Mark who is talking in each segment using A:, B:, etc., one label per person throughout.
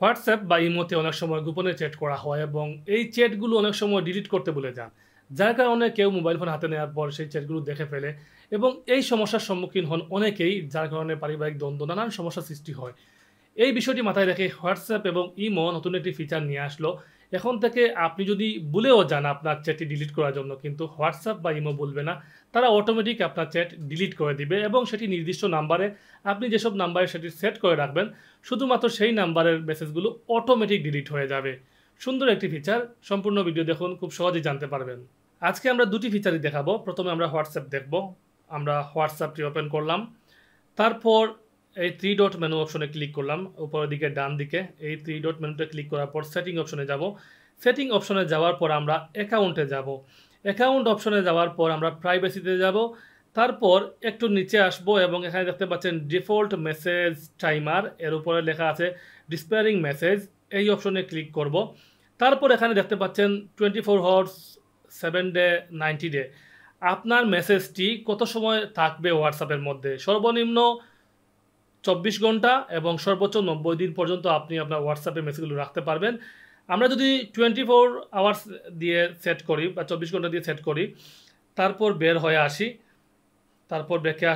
A: WhatsApp বা ইমোতে অনেক সময় গোপনে চ্যাট করা হয় এবং এই চ্যাটগুলো অনেক সময় ডিলিট করতে ভুলে যান, যার কারণে কেউ মোবাইল ফোন হাতে নেওয়ার পর সেই চ্যাটগুলো দেখে ফেলে এবং এই সমস্যার সম্মুখীন হন অনেকেই, যার কারণে পারিবারিক দ্বন্দ্ব নানান সমস্যার সৃষ্টি হয়। এই বিষয়টি মাথায় রেখে হোয়াটসঅ্যাপ এবং ইমো নতুন একটি ফিচার নিয়ে আসলো। এখন থেকে আপনি যদি ভুলেও যান আপনার চ্যাটটি ডিলিট করার জন্য, কিন্তু হোয়াটসঅ্যাপ বা ইমো বলবে না, তারা অটোমেটিক আপনার চ্যাট ডিলিট করে দিবে এবং সেটি নির্দিষ্ট নাম্বারে, আপনি যেসব নাম্বারে সেটি সেট করে রাখবেন, শুধুমাত্র সেই নাম্বারের মেসেজগুলো অটোমেটিক ডিলিট হয়ে যাবে। সুন্দর একটি ফিচার, সম্পূর্ণ ভিডিও দেখুন, খুব সহজেই জানতে পারবেন। আজকে আমরা দুটি ফিচারই দেখাবো। প্রথমে আমরা হোয়াটসঅ্যাপ দেখব। আমরা হোয়াটসঅ্যাপটি ওপেন করলাম, তারপর এই 3 ডট মেনু অপশনে ক্লিক করলাম, উপরের দিকে ডান দিকে এই 3 ডট মেনুতে ক্লিক করার পর সেটিং অপশনে যাব। সেটিং অপশনে যাওয়ার পর আমরা অ্যাকাউন্টে যাব। অ্যাকাউন্ট অপশনে যাওয়ার পর আমরা প্রাইভেসিতে যাব, তারপর একটু নিচে আসব এবং এখানে দেখতে পাচ্ছেন ডিফল্ট মেসেজ টাইমার, এর উপরে লেখা আছে ডিসপেয়ারিং মেসেজ, এই অপশনে ক্লিক করব। তারপর এখানে দেখতে পাচ্ছেন 24 আওয়ার্স, 7 ডে, 90 ডে, আপনার মেসেজটি কত সময় থাকবে হোয়াটসঅ্যাপের মধ্যে। সর্বনিম্ন 24 ঘন্টা এবং সর্বোচ্চ 90 দিন পর্যন্ত আপনি আপনার হোয়াটসঅ্যাপে মেসেজগুলো রাখতে পারবেন। আমরা যদি 24 আওয়ার্স দিয়ে সেট করি বা 24 ঘন্টা দিয়ে সেট করি, তারপর বের হয়ে আসি, তারপর ব্যাকে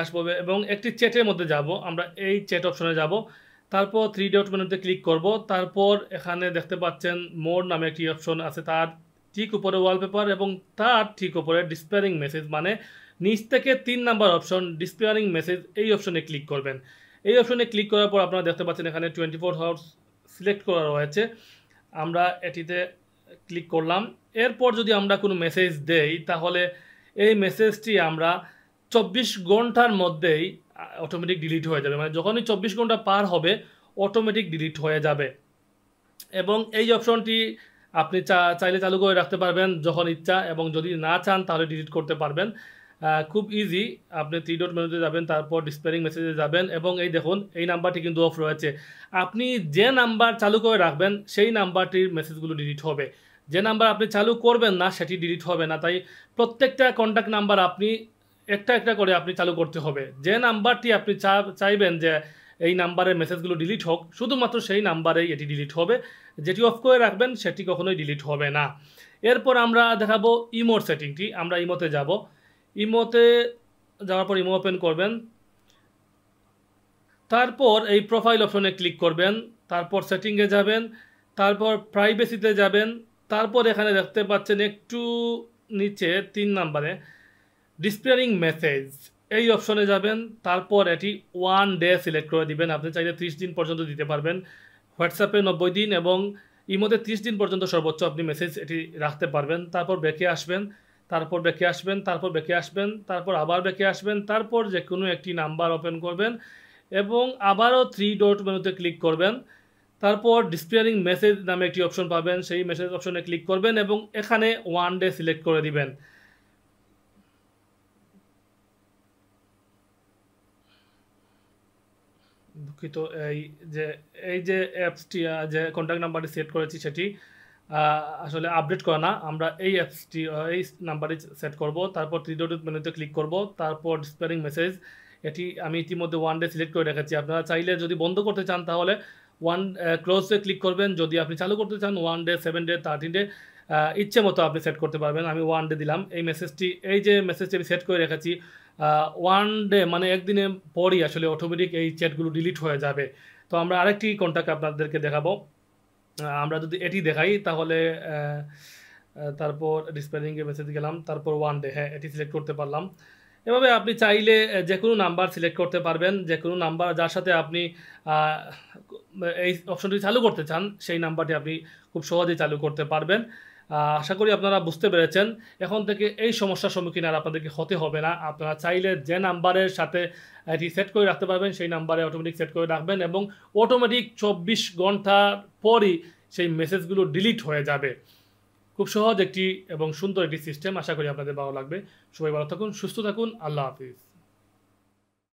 A: আসবো এবং একটি চ্যাটের মধ্যে যাব। আমরা এই চ্যাট অপশনে যাব, তারপর 3 ডট মেনুতে ক্লিক করব। তারপর এখানে দেখতে পাচ্ছেন মোর নামে একটি অপশন আছে, তার ঠিক উপরে ওয়ালপেপার এবং তার ঠিক উপরে ডিসপেয়ারিং মেসেজ, মানে নিচ থেকে 3 নাম্বার অপশন ডিসপেয়ারিং মেসেজ, এই অপশনে ক্লিক করবেন। এই অপশনে ক্লিক করার পর আপনারা দেখতে পাচ্ছেন এখানে 24 আওয়ার্স সিলেক্ট করা রয়েছে। আমরা এটিতে ক্লিক করলাম। এরপর যদি আমরা কোনো মেসেজ দেই, তাহলে এই মেসেজটি আমরা 24 ঘন্টার মধ্যেই অটোমেটিক ডিলিট হয়ে যাবে, মানে যখনই 24 ঘন্টা পার হবে অটোমেটিক ডিলিট হয়ে যাবে। এবং এই অপশনটি আপনি চাইলে চালু করে রাখতে পারবেন যখন ইচ্ছা, এবং যদি না চান তাহলে ডিলিট করতে পারবেন। খুব ইজি। আপনি 3 ডট মেনুতে যাবেন, তারপর ডিসপেয়ারিং মেসেজে যাবেন এবং এই দেখুন এই নাম্বারটি কিন্তু অফ রয়েছে। আপনি যে নাম্বার চালু করে রাখবেন সেই নাম্বারটির মেসেজগুলো ডিলিট হবে, যে নাম্বার আপনি চালু করবেন না সেটি ডিলিট হবে না। তাই প্রত্যেকটা কন্ট্যাক্ট নাম্বার আপনি একটা একটা করে আপনি চালু করতে হবে। যে নাম্বারটি আপনি চাইবেন যে এই নাম্বারের মেসেজগুলো ডিলিট হোক, শুধুমাত্র সেই নাম্বারেই এটি ডিলিট হবে। যেটি অফ করে রাখবেন সেটি কখনোই ডিলিট হবে না। এরপর আমরা দেখাবো ইমোর সেটিংটি। আমরা ইমোতে যাব। ইমোতে যাওয়ার পর ইমো ওপেন করবেন, তারপর এই প্রোফাইল অপশনে ক্লিক করবেন, তারপর সেটিংয়ে যাবেন, তারপর প্রাইভেসিতে যাবেন, তারপর এখানে দেখতে পাচ্ছেন একটু নিচে 3 নাম্বারে ডিসপেয়ারিং মেসেজ, এই অপশনে যাবেন। তারপর এটি 1 ডে সিলেক্ট করে দিবেন। আপনি চাইলে 30 দিন পর্যন্ত দিতে পারবেন। হোয়াটসঅ্যাপে 90 দিন এবং ইমোতে 30 দিন পর্যন্ত সর্বোচ্চ আপনি মেসেজ এটি রাখতে পারবেন। তারপর ব্যাকে আসবেন, তারপর ব্যাকে আসবেন, তারপর ব্যাকে আসবেন, তারপর আবার ব্যাকে আসবেন, তারপর যে কোনো একটি নাম্বার ওপেন করবেন এবং আবারও 3 ডট মেনুতে ক্লিক করবেন। তারপর ডিসপেয়ারিং মেসেজ নামে একটি অপশন পাবেন, সেই মেসেজ অপশনে ক্লিক করবেন এবং এখানে 1 ডে সিলেক্ট করে দিবেন। দুঃখিত, এই যে অ্যাপসটি, যে কন্ট্যাক্ট নাম্বারটি সেট করেছি সেটি আসলে আপডেট করা না। আমরা এই অ্যাপসটি এই নাম্বারটি সেট করব, তারপর 3 ডট মেনুতে ক্লিক করব, তারপর ডিসপেয়ারিং মেসেজ, এটি আমি ইতিমধ্যে 1 ডে সিলেক্ট করে রেখেছি। আপনারা চাইলে যদি বন্ধ করতে চান তাহলে ক্লোজে ক্লিক করবেন। যদি আপনি চালু করতে চান 1 ডে, 7 ডে, 13 ডে, ইচ্ছে মতো আপনি সেট করতে পারবেন। আমি 1 ডে দিলাম। এই মেসেজটি, এই যে মেসেজটি আমি সেট করে রেখেছি 1 ডে, মানে একদিনের পরই আসলে অটোমেটিক এই চ্যাটগুলো ডিলিট হয়ে যাবে। তো আমরা আরেকটি কন্ট্যাক্ট আপনাদেরকে দেখাবো। আমরা যদি এটি দেখাই তাহলে তারপর ডিসপেয়ারিংয়ে মেসেজ গেলাম, তারপর 1 ডে, হ্যাঁ এটি সিলেক্ট করতে পারলাম। এভাবে আপনি চাইলে যে কোনো নাম্বার সিলেক্ট করতে পারবেন, যে কোনো নাম্বার যার সাথে আপনি এই অপশনটি চালু করতে চান সেই নাম্বারটি আপনি খুব সহজেই চালু করতে পারবেন। আশা করি আপনারা বুঝতে পেরেছেন। এখন থেকে এই সমস্যার সম্মুখীন আর আপনাদেরকে হতে হবে না। আপনারা চাইলে যে নাম্বারের সাথে এটি সেট করে রাখতে পারবেন সেই নাম্বারে অটোমেটিক সেট করে রাখবেন এবং অটোমেটিক 24 ঘন্টার পরই সেই মেসেজগুলো ডিলিট হয়ে যাবে। খুব সহজ একটি এবং সুন্দর একটি সিস্টেম। আশা করি আপনাদের ভালো লাগবে। সবাই ভালো থাকুন, সুস্থ থাকুন। আল্লাহ হাফিজ।